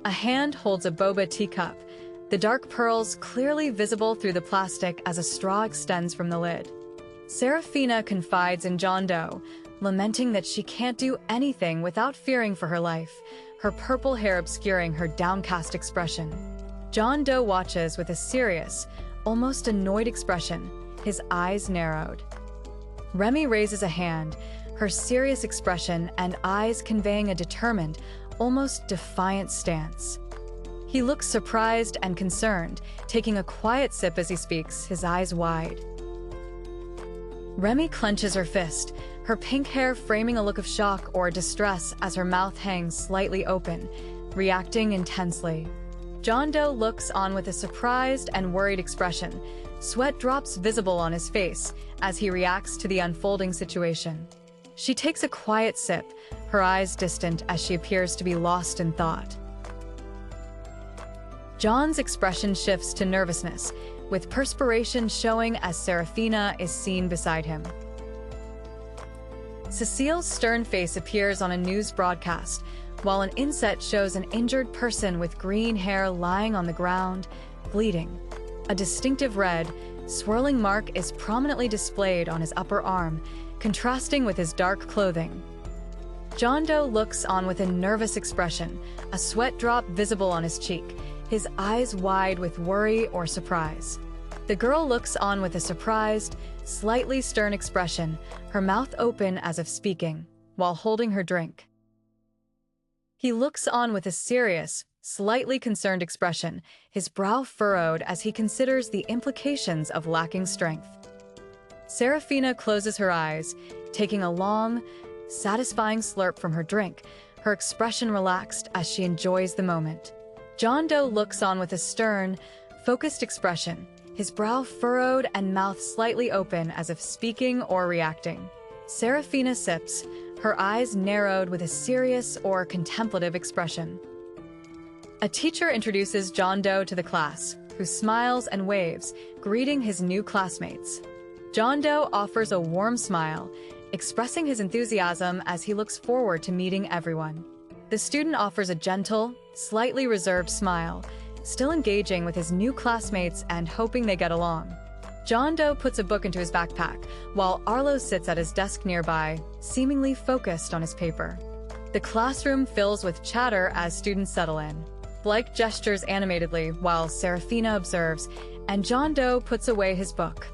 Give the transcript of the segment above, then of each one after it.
A hand holds a boba teacup, the dark pearls clearly visible through the plastic as a straw extends from the lid. Serafina confides in John Doe, lamenting that she can't do anything without fearing for her life, her purple hair obscuring her downcast expression. John Doe watches with a serious, almost annoyed expression, his eyes narrowed. Remy raises a hand, her serious expression and eyes conveying a determined, almost defiant stance. He looks surprised and concerned, taking a quiet sip as he speaks, his eyes wide. Remy clenches her fist, her pink hair framing a look of shock or distress as her mouth hangs slightly open, reacting intensely. John Doe looks on with a surprised and worried expression, sweat drops visible on his face as he reacts to the unfolding situation. She takes a quiet sip, her eyes distant as she appears to be lost in thought. John's expression shifts to nervousness, with perspiration showing as Serafina is seen beside him. Cecile's stern face appears on a news broadcast, while an inset shows an injured person with green hair lying on the ground, bleeding. A distinctive red, swirling mark is prominently displayed on his upper arm, contrasting with his dark clothing. John Doe looks on with a nervous expression, a sweat drop visible on his cheek, his eyes wide with worry or surprise. The girl looks on with a surprised, slightly stern expression, her mouth open as if speaking, while holding her drink. He looks on with a serious, slightly concerned expression, his brow furrowed as he considers the implications of lacking strength. Serafina closes her eyes, taking a long, satisfying slurp from her drink, her expression relaxed as she enjoys the moment. John Doe looks on with a stern, focused expression, his brow furrowed and mouth slightly open as if speaking or reacting. Serafina sips, her eyes narrowed with a serious or contemplative expression. A teacher introduces John Doe to the class, who smiles and waves, greeting his new classmates. John Doe offers a warm smile, expressing his enthusiasm as he looks forward to meeting everyone. The student offers a gentle, slightly reserved smile, still engaging with his new classmates and hoping they get along. John Doe puts a book into his backpack, while Arlo sits at his desk nearby, seemingly focused on his paper. The classroom fills with chatter as students settle in. Blake gestures animatedly while Serafina observes, and John Doe puts away his book.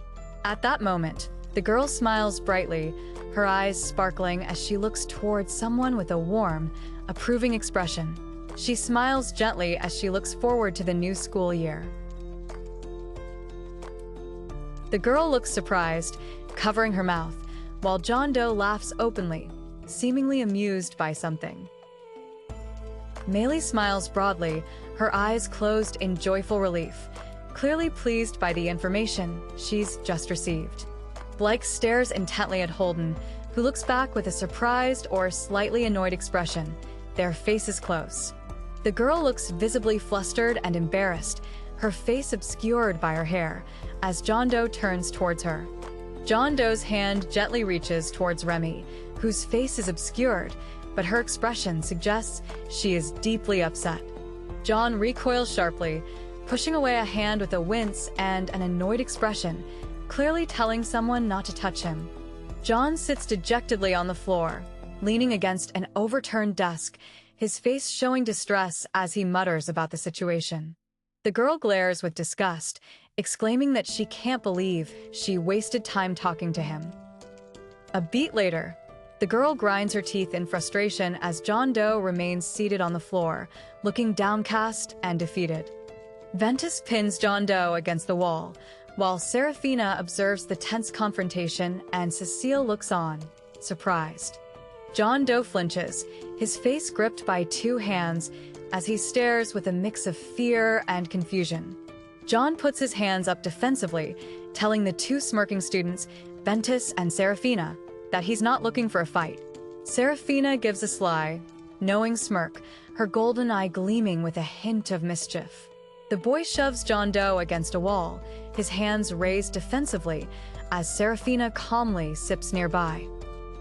At that moment, the girl smiles brightly, her eyes sparkling as she looks towards someone with a warm, approving expression. She smiles gently as she looks forward to the new school year. The girl looks surprised, covering her mouth, while John Doe laughs openly, seemingly amused by something. Maylee smiles broadly, her eyes closed in joyful relief, clearly pleased by the information she's just received. Blake stares intently at Holden, who looks back with a surprised or slightly annoyed expression, their faces close. The girl looks visibly flustered and embarrassed, her face obscured by her hair, as John Doe turns towards her. John Doe's hand gently reaches towards Remy, whose face is obscured, but her expression suggests she is deeply upset. John recoils sharply, pushing away a hand with a wince and an annoyed expression, clearly telling someone not to touch him. John sits dejectedly on the floor, leaning against an overturned desk, his face showing distress as he mutters about the situation. The girl glares with disgust, exclaiming that she can't believe she wasted time talking to him. A beat later, the girl grinds her teeth in frustration as John Doe remains seated on the floor, looking downcast and defeated. Ventus pins John Doe against the wall, while Serafina observes the tense confrontation and Cecile looks on, surprised. John Doe flinches, his face gripped by two hands as he stares with a mix of fear and confusion. John puts his hands up defensively, telling the two smirking students, Ventus and Serafina, that he's not looking for a fight. Serafina gives a sly, knowing smirk, her golden eye gleaming with a hint of mischief. The boy shoves John Doe against a wall, his hands raised defensively, as Serafina calmly sips nearby.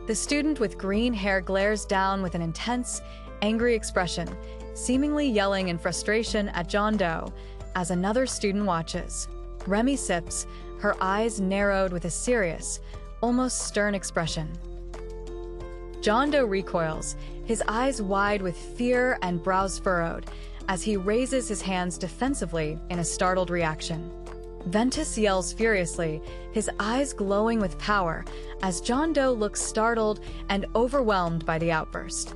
The student with green hair glares down with an intense, angry expression, seemingly yelling in frustration at John Doe as another student watches. Remy sips, her eyes narrowed with a serious, almost stern expression. John Doe recoils, his eyes wide with fear and brows furrowed, as he raises his hands defensively in a startled reaction. Ventus yells furiously, his eyes glowing with power, as John Doe looks startled and overwhelmed by the outburst.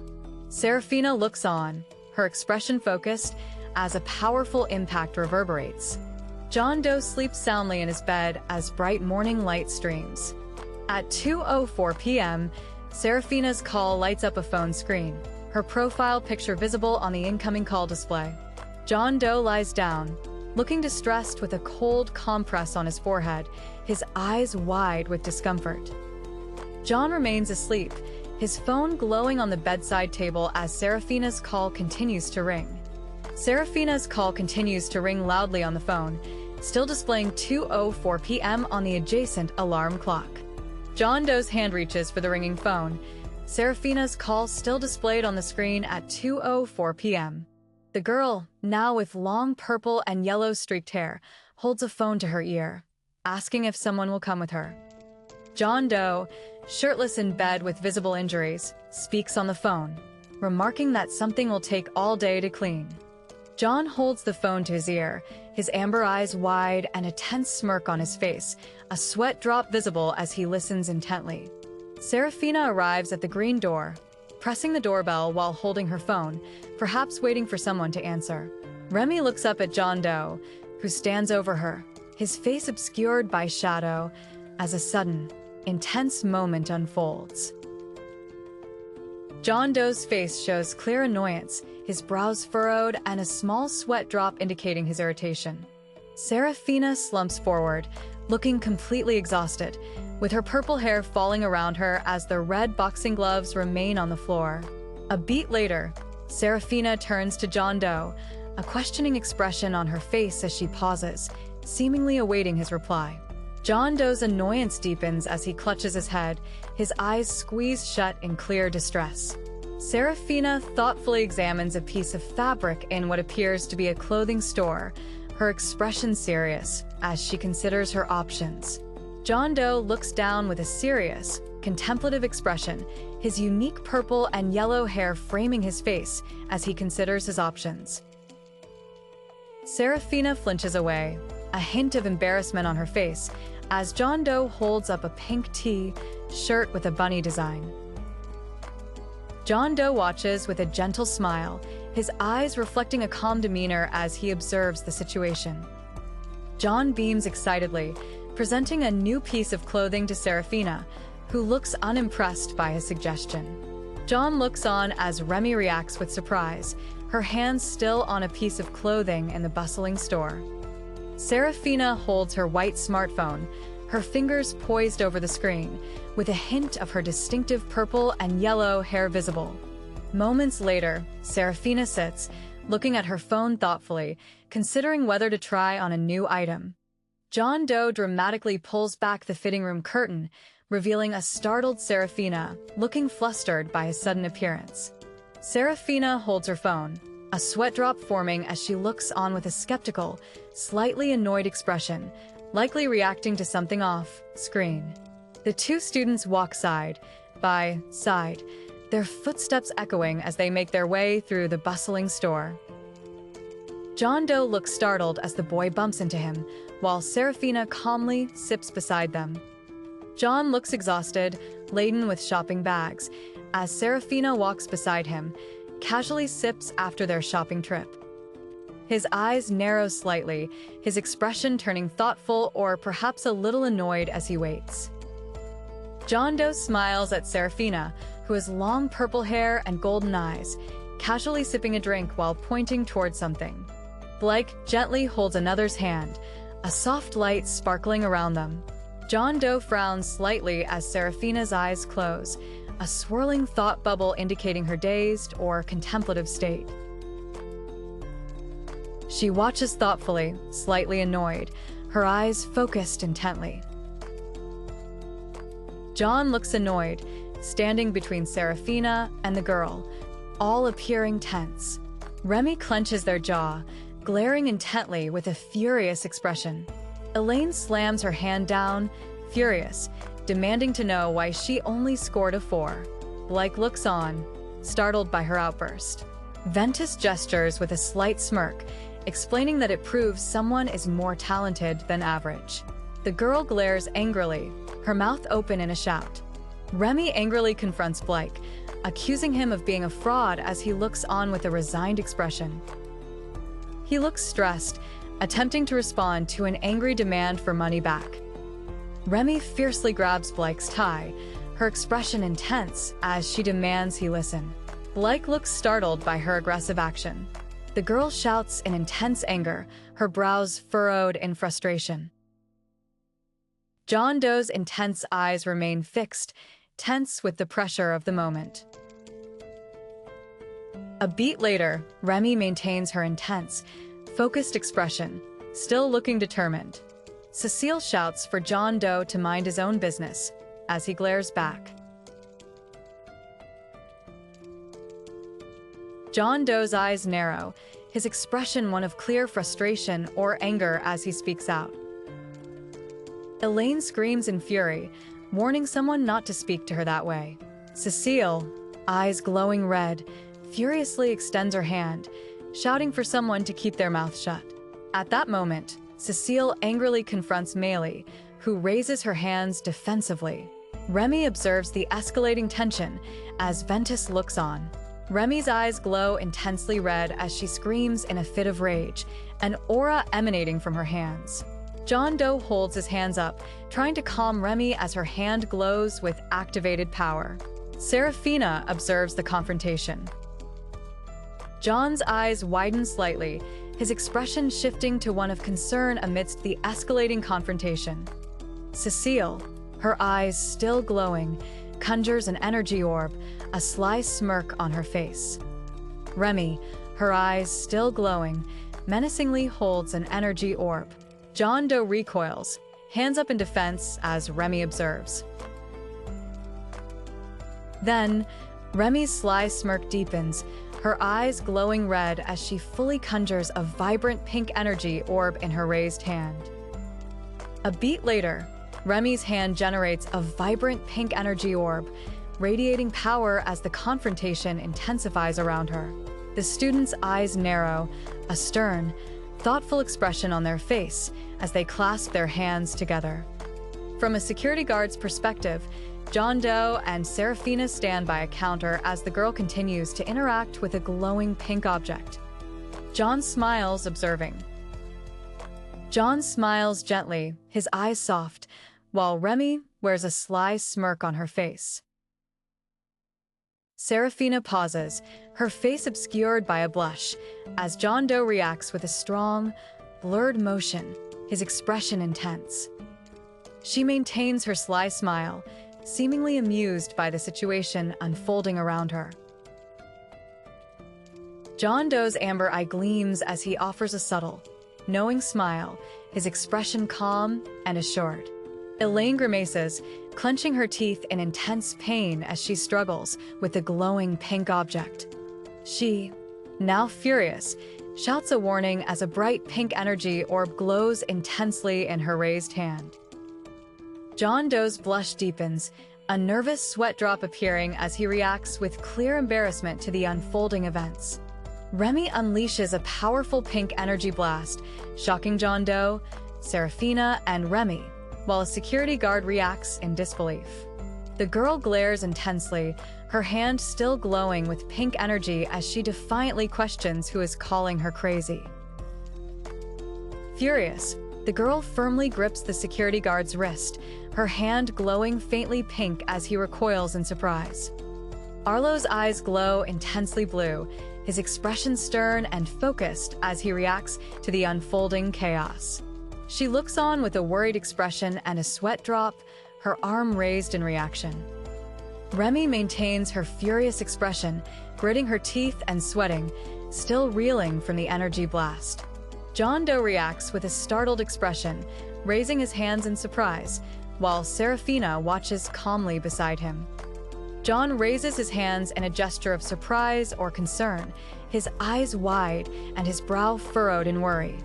Serafina looks on, her expression focused, as a powerful impact reverberates. John Doe sleeps soundly in his bed as bright morning light streams. At 2:04 p.m., Serafina's call lights up a phone screen, her profile picture visible on the incoming call display. John Doe lies down, looking distressed with a cold compress on his forehead, his eyes wide with discomfort. John remains asleep, his phone glowing on the bedside table as Serafina's call continues to ring. Serafina's call continues to ring loudly on the phone, still displaying 2:04 p.m. on the adjacent alarm clock. John Doe's hand reaches for the ringing phone. Serafina's call still displayed on the screen at 2:04 p.m. The girl, now with long purple and yellow streaked hair, holds a phone to her ear, asking if someone will come with her. John Doe, shirtless in bed with visible injuries, speaks on the phone, remarking that something will take all day to clean. John holds the phone to his ear, his amber eyes wide and a tense smirk on his face, a sweat drop visible as he listens intently. Serafina arrives at the green door, pressing the doorbell while holding her phone, perhaps waiting for someone to answer. Remy looks up at John Doe, who stands over her, his face obscured by shadow, as a sudden, intense moment unfolds. John Doe's face shows clear annoyance, his brows furrowed and a small sweat drop indicating his irritation. Serafina slumps forward, looking completely exhausted, with her purple hair falling around her as the red boxing gloves remain on the floor. A beat later, Serafina turns to John Doe, a questioning expression on her face as she pauses, seemingly awaiting his reply. John Doe's annoyance deepens as he clutches his head, his eyes squeezed shut in clear distress. Serafina thoughtfully examines a piece of fabric in what appears to be a clothing store, her expression serious as she considers her options. John Doe looks down with a serious, contemplative expression, his unique purple and yellow hair framing his face as he considers his options. Serafina flinches away, a hint of embarrassment on her face, as John Doe holds up a pink T-shirt with a bunny design. John Doe watches with a gentle smile, his eyes reflecting a calm demeanor as he observes the situation. John beams excitedly, presenting a new piece of clothing to Serafina, who looks unimpressed by his suggestion. John looks on as Remy reacts with surprise, her hands still on a piece of clothing in the bustling store. Serafina holds her white smartphone, her fingers poised over the screen, with a hint of her distinctive purple and yellow hair visible. Moments later, Serafina sits, looking at her phone thoughtfully, considering whether to try on a new item. John Doe dramatically pulls back the fitting room curtain, revealing a startled Serafina, looking flustered by his sudden appearance. Serafina holds her phone, a sweat drop forming as she looks on with a skeptical, slightly annoyed expression, likely reacting to something off-screen. The two students walk side by side, their footsteps echoing as they make their way through the bustling store. John Doe looks startled as the boy bumps into him, while Serafina calmly sips beside them. John looks exhausted, laden with shopping bags, as Serafina walks beside him, casually sips after their shopping trip. His eyes narrow slightly, his expression turning thoughtful or perhaps a little annoyed as he waits. John Doe smiles at Serafina, who has long purple hair and golden eyes, casually sipping a drink while pointing toward something. Blake gently holds another's hand, a soft light sparkling around them. John Doe frowns slightly as Serafina's eyes close, a swirling thought bubble indicating her dazed or contemplative state. She watches thoughtfully, slightly annoyed, her eyes focused intently. John looks annoyed, standing between Serafina and the girl, all appearing tense. Remy clenches their jaw, glaring intently with a furious expression. Elaine slams her hand down, furious, demanding to know why she only scored a 4. Blake looks on, startled by her outburst. Ventus gestures with a slight smirk, explaining that it proves someone is more talented than average. The girl glares angrily, her mouth open in a shout. Remy angrily confronts Blake, accusing him of being a fraud as he looks on with a resigned expression. He looks stressed, attempting to respond to an angry demand for money back. Remy fiercely grabs Blake's tie, her expression intense as she demands he listen. Blake looks startled by her aggressive action. The girl shouts in intense anger, her brows furrowed in frustration. John Doe's intense eyes remain fixed, tense with the pressure of the moment. A beat later, Remy maintains her intense, focused expression, still looking determined. Cecile shouts for John Doe to mind his own business as he glares back. John Doe's eyes narrow, his expression one of clear frustration or anger as he speaks out. Elaine screams in fury, warning someone not to speak to her that way. Cecile, eyes glowing red, furiously extends her hand, shouting for someone to keep their mouth shut. At that moment, Cecile angrily confronts Maylee, who raises her hands defensively. Remy observes the escalating tension as Ventus looks on. Remy's eyes glow intensely red as she screams in a fit of rage, an aura emanating from her hands. John Doe holds his hands up, trying to calm Remy as her hand glows with activated power. Serafina observes the confrontation. John's eyes widen slightly, his expression shifting to one of concern amidst the escalating confrontation. Cecile, her eyes still glowing, conjures an energy orb, a sly smirk on her face. Remy, her eyes still glowing, menacingly holds an energy orb. John Doe recoils, hands up in defense as Remy observes. Then, Remy's sly smirk deepens, her eyes glowing red as she fully conjures a vibrant pink energy orb in her raised hand. A beat later, Remy's hand generates a vibrant pink energy orb, radiating power as the confrontation intensifies around her. The students' eyes narrow, a stern, thoughtful expression on their face as they clasp their hands together. From a security guard's perspective, John Doe and Serafina stand by a counter as the girl continues to interact with a glowing pink object. John smiles, observing. John smiles gently, his eyes soft, while Remy wears a sly smirk on her face. Serafina pauses, her face obscured by a blush, as John Doe reacts with a strong, blurred motion, his expression intense. She maintains her sly smile, seemingly amused by the situation unfolding around her. John Doe's amber eye gleams as he offers a subtle, knowing smile, his expression calm and assured. Elaine grimaces, clenching her teeth in intense pain as she struggles with the glowing pink object. She, now furious, shouts a warning as a bright pink energy orb glows intensely in her raised hand. John Doe's blush deepens, a nervous sweat drop appearing as he reacts with clear embarrassment to the unfolding events. Remy unleashes a powerful pink energy blast, shocking John Doe, Serafina, and Remy, while a security guard reacts in disbelief. The girl glares intensely, her hand still glowing with pink energy as she defiantly questions who is calling her crazy. Furious, the girl firmly grips the security guard's wrist, her hand glowing faintly pink as he recoils in surprise. Arlo's eyes glow intensely blue, his expression stern and focused as he reacts to the unfolding chaos. She looks on with a worried expression and a sweat drop, her arm raised in reaction. Remy maintains her furious expression, gritting her teeth and sweating, still reeling from the energy blast. John Doe reacts with a startled expression, raising his hands in surprise, while Serafina watches calmly beside him. John raises his hands in a gesture of surprise or concern, his eyes wide and his brow furrowed in worry.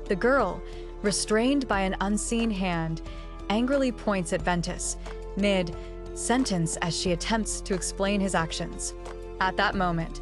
The girl, restrained by an unseen hand, angrily points at Ventus, mid-sentence as she attempts to explain his actions. At that moment,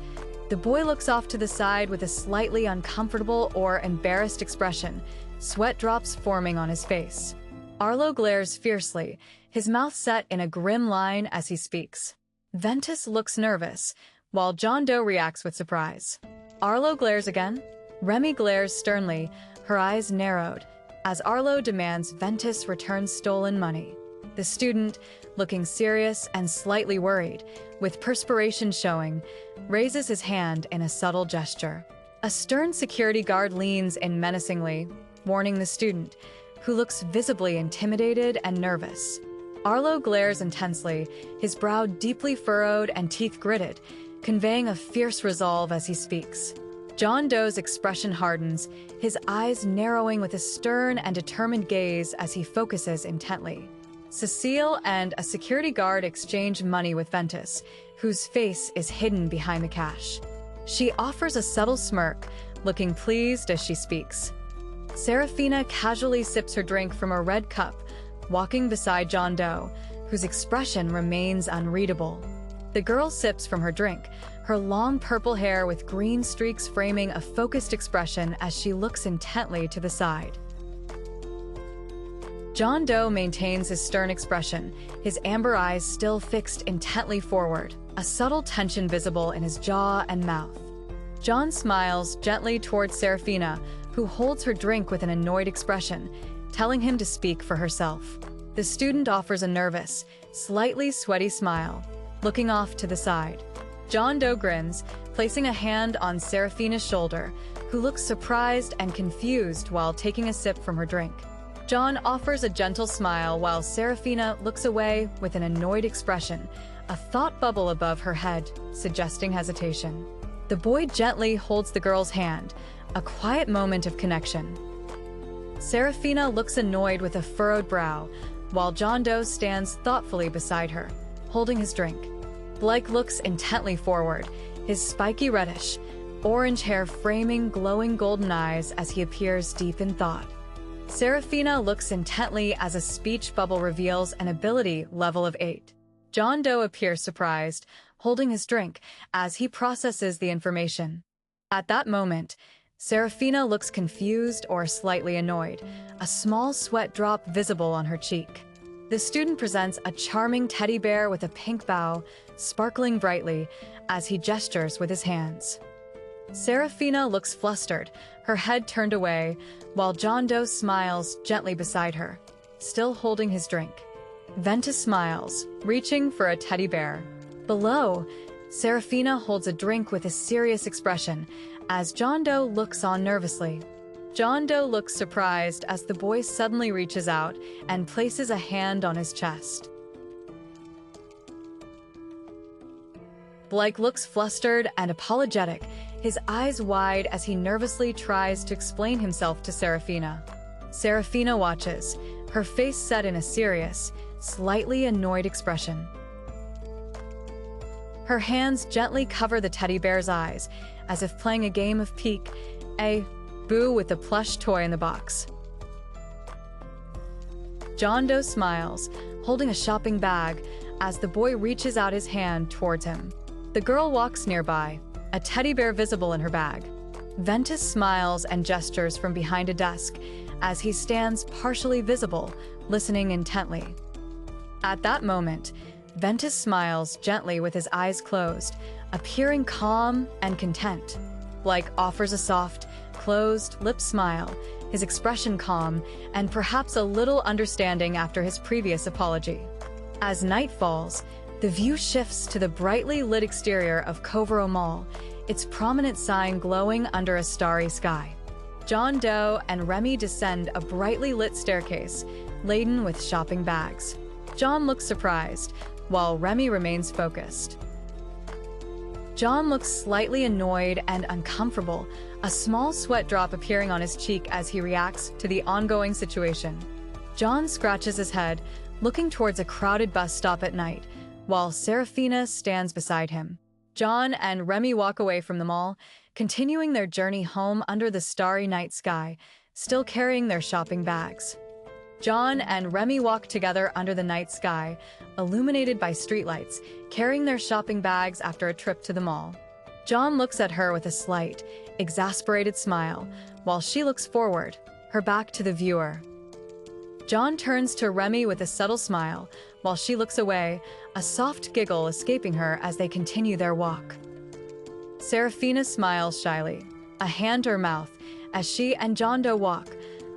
the boy looks off to the side with a slightly uncomfortable or embarrassed expression, sweat drops forming on his face. Arlo glares fiercely, his mouth set in a grim line as he speaks. Ventus looks nervous, while John Doe reacts with surprise. Arlo glares again. Remy glares sternly, her eyes narrowed, as Arlo demands Ventus return stolen money. The student, looking serious and slightly worried, with perspiration showing, raises his hand in a subtle gesture. A stern security guard leans in menacingly, warning the student, who looks visibly intimidated and nervous. Arlo glares intensely, his brow deeply furrowed and teeth gritted, conveying a fierce resolve as he speaks. John Doe's expression hardens, his eyes narrowing with a stern and determined gaze as he focuses intently. Cecile and a security guard exchange money with Ventus, whose face is hidden behind the cash. She offers a subtle smirk, looking pleased as she speaks. Serafina casually sips her drink from a red cup, walking beside John Doe, whose expression remains unreadable. The girl sips from her drink, her long purple hair with green streaks framing a focused expression as she looks intently to the side. John Doe maintains his stern expression, his amber eyes still fixed intently forward, a subtle tension visible in his jaw and mouth. John smiles gently towards Serafina, who holds her drink with an annoyed expression, telling him to speak for herself. The student offers a nervous, slightly sweaty smile, looking off to the side. John Doe grins, placing a hand on Serafina's shoulder, who looks surprised and confused while taking a sip from her drink. John offers a gentle smile while Serafina looks away with an annoyed expression, a thought bubble above her head, suggesting hesitation. The boy gently holds the girl's hand, a quiet moment of connection. Serafina looks annoyed with a furrowed brow, while John Doe stands thoughtfully beside her, holding his drink. Blake looks intently forward, his spiky reddish, orange hair framing glowing golden eyes as he appears deep in thought. Serafina looks intently as a speech bubble reveals an ability level of 8. John Doe appears surprised, holding his drink as he processes the information. At that moment, Serafina looks confused or slightly annoyed, a small sweat drop visible on her cheek. The student presents a charming teddy bear with a pink bow, sparkling brightly as he gestures with his hands. Serafina looks flustered, her head turned away, while John Doe smiles gently beside her, still holding his drink. Ventus smiles, reaching for a teddy bear. Below, Serafina holds a drink with a serious expression, as John Doe looks on nervously. John Doe looks surprised as the boy suddenly reaches out and places a hand on his chest. Blake looks flustered and apologetic, his eyes wide as he nervously tries to explain himself to Serafina. Serafina watches, her face set in a serious, slightly annoyed expression. Her hands gently cover the teddy bear's eyes, as if playing a game of peek-a-boo with the plush toy in the box. John Doe smiles, holding a shopping bag, as the boy reaches out his hand towards him. The girl walks nearby, a teddy bear visible in her bag. Ventus smiles and gestures from behind a desk, as he stands partially visible, listening intently. At that moment, Ventus smiles gently with his eyes closed, appearing calm and content. Blake offers a soft, closed lip smile, his expression calm and perhaps a little understanding after his previous apology. As night falls, the view shifts to the brightly lit exterior of Covero Mall, its prominent sign glowing under a starry sky. John Doe and Remy descend a brightly lit staircase, laden with shopping bags. John looks surprised, while Remy remains focused. John looks slightly annoyed and uncomfortable, a small sweat drop appearing on his cheek as he reacts to the ongoing situation. John scratches his head, looking towards a crowded bus stop at night, while Serafina stands beside him. John and Remy walk away from the mall, continuing their journey home under the starry night sky, still carrying their shopping bags. John and Remy walk together under the night sky, illuminated by streetlights, carrying their shopping bags after a trip to the mall. John looks at her with a slight, exasperated smile, while she looks forward, her back to the viewer. John turns to Remy with a subtle smile, while she looks away, a soft giggle escaping her as they continue their walk. Serafina smiles shyly, a hand to her mouth, as she and John Doe walk,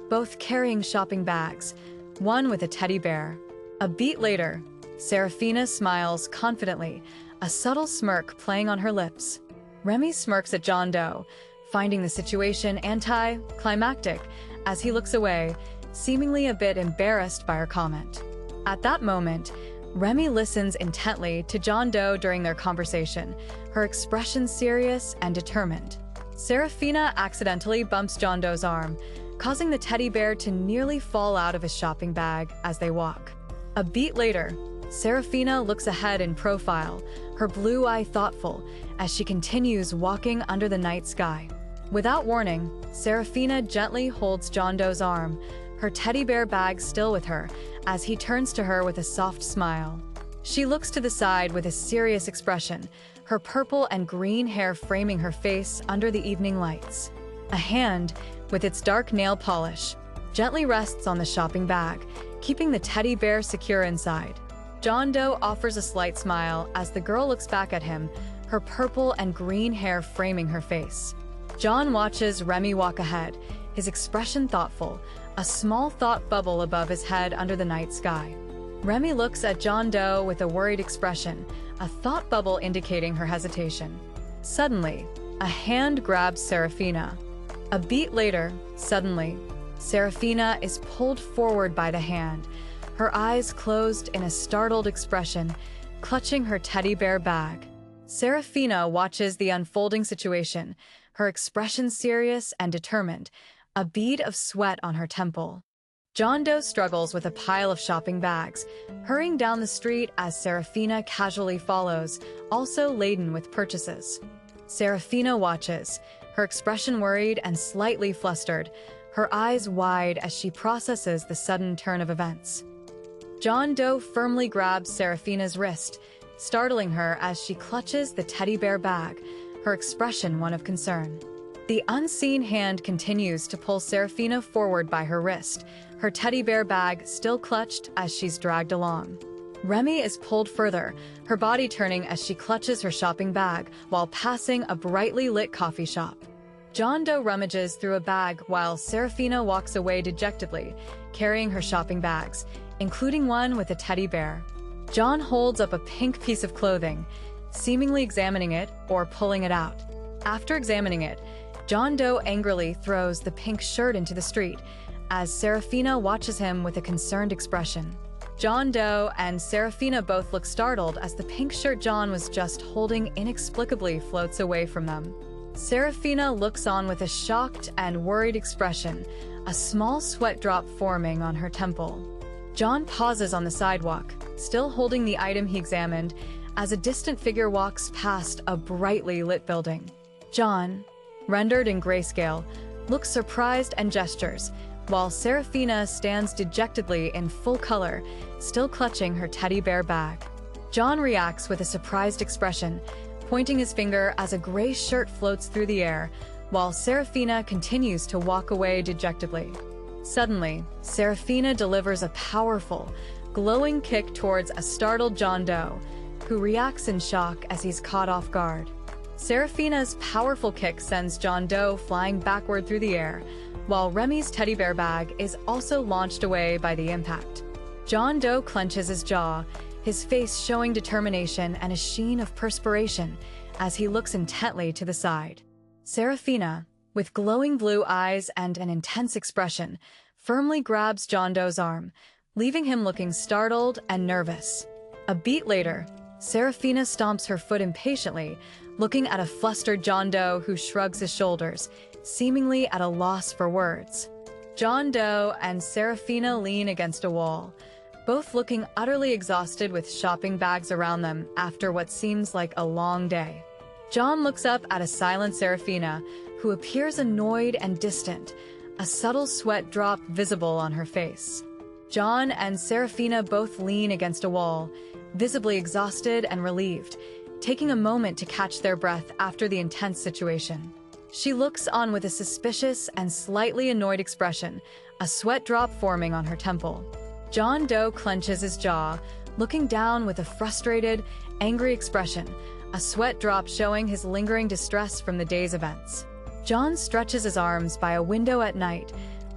both carrying shopping bags, one with a teddy bear. A beat later, Serafina smiles confidently, a subtle smirk playing on her lips. Remy smirks at John Doe, finding the situation anticlimactic as he looks away, seemingly a bit embarrassed by her comment. At that moment, Remy listens intently to John Doe during their conversation, her expression serious and determined. Serafina accidentally bumps John Doe's arm, causing the teddy bear to nearly fall out of his shopping bag as they walk. A beat later, Serafina looks ahead in profile, her blue eye thoughtful, as she continues walking under the night sky. Without warning, Serafina gently holds John Doe's arm, her teddy bear bag still with her, as he turns to her with a soft smile. She looks to the side with a serious expression, her purple and green hair framing her face under the evening lights. A hand, with its dark nail polish, gently rests on the shopping bag, keeping the teddy bear secure inside. John Doe offers a slight smile as the girl looks back at him, her purple and green hair framing her face. John watches Remy walk ahead, his expression thoughtful, a small thought bubble above his head under the night sky. Remy looks at John Doe with a worried expression, a thought bubble indicating her hesitation. Suddenly, a hand grabs Serafina. A beat later, suddenly, Serafina is pulled forward by the hand, her eyes closed in a startled expression, clutching her teddy bear bag. Serafina watches the unfolding situation, her expression serious and determined, a bead of sweat on her temple. John Doe struggles with a pile of shopping bags, hurrying down the street as Serafina casually follows, also laden with purchases. Serafina watches, her expression worried and slightly flustered, her eyes wide as she processes the sudden turn of events. John Doe firmly grabs Serafina's wrist, startling her as she clutches the teddy bear bag, her expression one of concern. The unseen hand continues to pull Serafina forward by her wrist, her teddy bear bag still clutched as she's dragged along. Remy is pulled further, her body turning as she clutches her shopping bag while passing a brightly lit coffee shop. John Doe rummages through a bag while Serafina walks away dejectedly, carrying her shopping bags, including one with a teddy bear. John holds up a pink piece of clothing, seemingly examining it or pulling it out. After examining it, John Doe angrily throws the pink shirt into the street, as Serafina watches him with a concerned expression. John Doe and Serafina both look startled as the pink shirt John was just holding inexplicably floats away from them. Serafina looks on with a shocked and worried expression, a small sweat drop forming on her temple. John pauses on the sidewalk, still holding the item he examined, as a distant figure walks past a brightly lit building. John, rendered in grayscale, looks surprised and gestures, while Serafina stands dejectedly in full color, still clutching her teddy bear bag. John reacts with a surprised expression, pointing his finger as a gray shirt floats through the air, while Serafina continues to walk away dejectedly. Suddenly, Serafina delivers a powerful, glowing kick towards a startled John Doe, who reacts in shock as he's caught off guard. Serafina's powerful kick sends John Doe flying backward through the air, while Remy's teddy bear bag is also launched away by the impact. John Doe clenches his jaw, his face showing determination and a sheen of perspiration as he looks intently to the side. Serafina, with glowing blue eyes and an intense expression, firmly grabs John Doe's arm, leaving him looking startled and nervous. A beat later, Serafina stomps her foot impatiently, looking at a flustered John Doe who shrugs his shoulders, seemingly at a loss for words. John Doe and Serafina lean against a wall, both looking utterly exhausted with shopping bags around them after what seems like a long day. John looks up at a silent Serafina, who appears annoyed and distant, a subtle sweat drop visible on her face. John and Serafina both lean against a wall, visibly exhausted and relieved, taking a moment to catch their breath after the intense situation. She looks on with a suspicious and slightly annoyed expression, a sweat drop forming on her temple. John Doe clenches his jaw, looking down with a frustrated, angry expression, a sweat drop showing his lingering distress from the day's events. John stretches his arms by a window at night,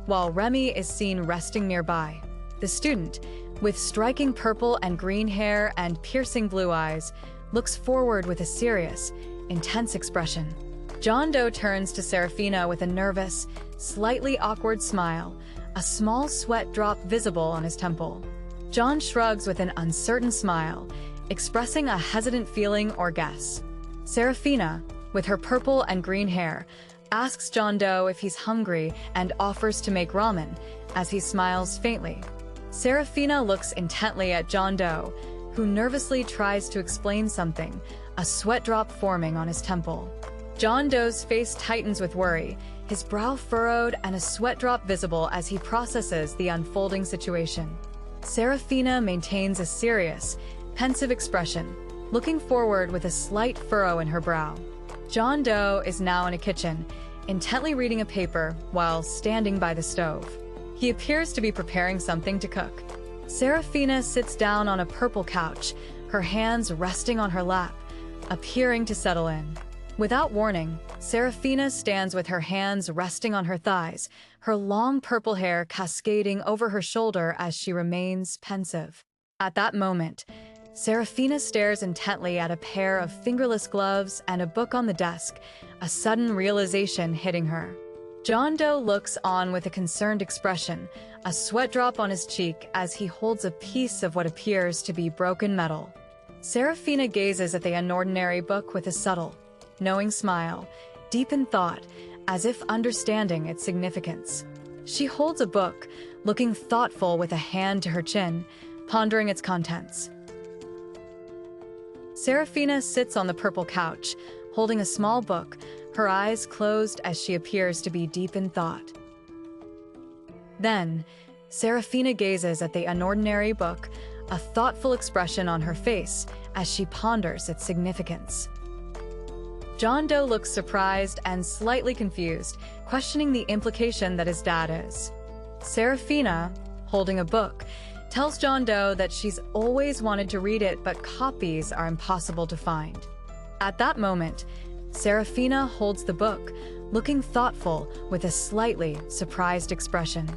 while Remy is seen resting nearby. The student, with striking purple and green hair and piercing blue eyes, looks forward with a serious, intense expression. John Doe turns to Serafina with a nervous, slightly awkward smile, a small sweat drop visible on his temple. John shrugs with an uncertain smile, expressing a hesitant feeling or guess. Serafina, with her purple and green hair, asks John Doe if he's hungry and offers to make ramen, as he smiles faintly. Serafina looks intently at John Doe, who nervously tries to explain something, a sweat drop forming on his temple. John Doe's face tightens with worry, his brow furrowed and a sweat drop visible as he processes the unfolding situation. Serafina maintains a serious, pensive expression, looking forward with a slight furrow in her brow. John Doe is now in a kitchen, intently reading a paper while standing by the stove. He appears to be preparing something to cook. Serafina sits down on a purple couch, her hands resting on her lap, appearing to settle in. Without warning, Serafina stands with her hands resting on her thighs, her long purple hair cascading over her shoulder as she remains pensive. At that moment, Serafina stares intently at a pair of fingerless gloves and a book on the desk, a sudden realization hitting her. John Doe looks on with a concerned expression, a sweat drop on his cheek as he holds a piece of what appears to be broken metal. Serafina gazes at the Unordinary book with a subtle, knowing smile, deep in thought, as if understanding its significance. She holds a book, looking thoughtful with a hand to her chin, pondering its contents. Serafina sits on the purple couch, holding a small book, her eyes closed as she appears to be deep in thought. Then, Serafina gazes at the Unordinary book, a thoughtful expression on her face as she ponders its significance. John Doe looks surprised and slightly confused, questioning the implication that his dad is. Serafina, holding a book, tells John Doe that she's always wanted to read it, but copies are impossible to find. At that moment, Serafina holds the book, looking thoughtful with a slightly surprised expression.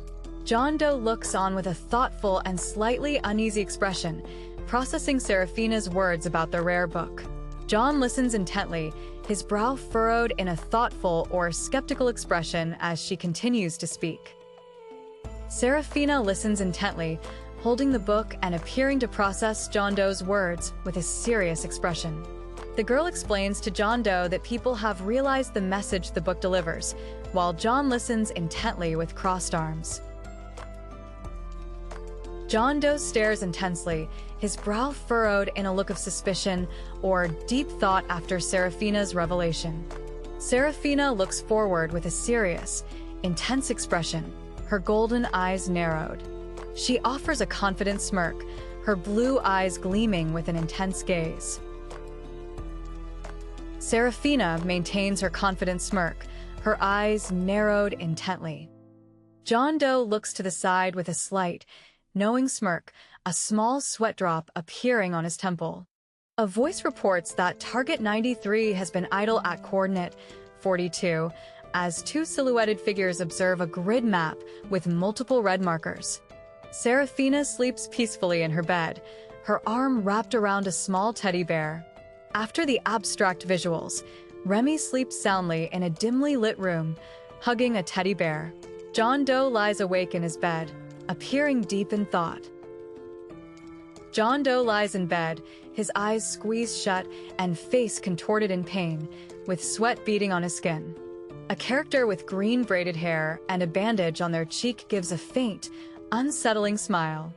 John Doe looks on with a thoughtful and slightly uneasy expression, processing Serafina's words about the rare book. John listens intently, his brow furrowed in a thoughtful or skeptical expression as she continues to speak. Serafina listens intently, holding the book and appearing to process John Doe's words with a serious expression. The girl explains to John Doe that people have realized the message the book delivers, while John listens intently with crossed arms. John Doe stares intensely, his brow furrowed in a look of suspicion or deep thought after Serafina's revelation. Serafina looks forward with a serious, intense expression, her golden eyes narrowed. She offers a confident smirk, her blue eyes gleaming with an intense gaze. Serafina maintains her confident smirk, her eyes narrowed intently. John Doe looks to the side with a slight, knowing smirk, a small sweat drop appearing on his temple. A voice reports that Target 93 has been idle at coordinate 42, as two silhouetted figures observe a grid map with multiple red markers. Serafina sleeps peacefully in her bed, her arm wrapped around a small teddy bear. After the abstract visuals, Remy sleeps soundly in a dimly lit room, hugging a teddy bear. John Doe lies awake in his bed, appearing deep in thought. John Doe lies in bed, his eyes squeezed shut and face contorted in pain, with sweat beading on his skin. A character with green braided hair and a bandage on their cheek gives a faint, unsettling smile.